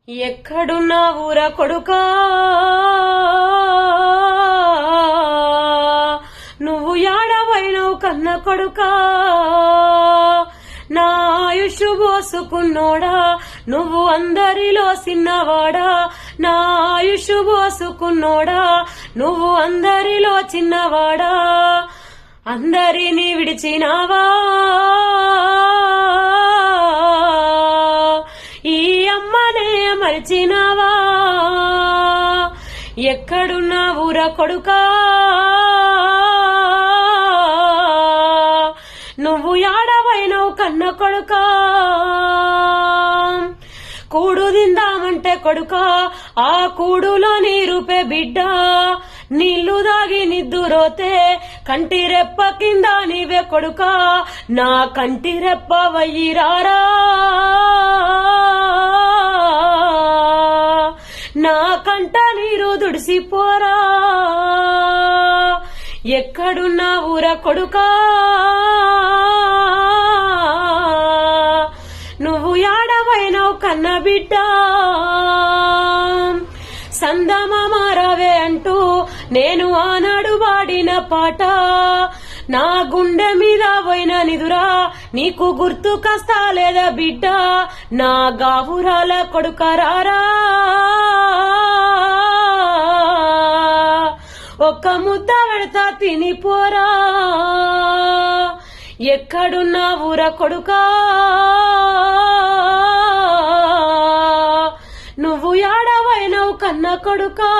ఎక్కడున్నా ఊర కొడుకా నువ్వు యాడవైనవు కన్న కొడుకా నా ఆయుష్ పోసుకున్నోడా నువ్వు అందరిలో చిన్నవాడా నా ఆయుష్ పోసుకున్నోడా నువ్వు అందరిలో చిన్నవాడా అందరినీ విడిచినావా ఈ అమ్మనే మరిచినావా ఎక్కడున్నా ఊర కొడుకా నువ్వు యాడవైనవు కన్న కొడుకా కూడు తిందామంటే కొడుకా ఆ కూడులో నీ రూపే బిడ్డ నీళ్లు దాగి నిద్దురోతే కంటి రెప్ప కింద నీవే కొడుకా నా కంటి రెప్ప వయ్యిరారా నా కంట నీరు దుడిసిపోరా ఎక్కడున్నా ఊర కొడుకా నువ్వు యాడవైనవు కన్న బిడ్డ సందమారావే అంటూ నేను ఆనాడు వాడిన పాట నా గుండె మీద పోయిన నిదురా నీకు గుర్తు కస్తా లేదా బిడ్డ నా గావురాల కొడుకరారా ఒక్క ముద్ద పెడతా తినిపోరా ఎక్కడున్నా ఊర కొడుకా నువ్వు యాడవైనవు కన్న కొడుకా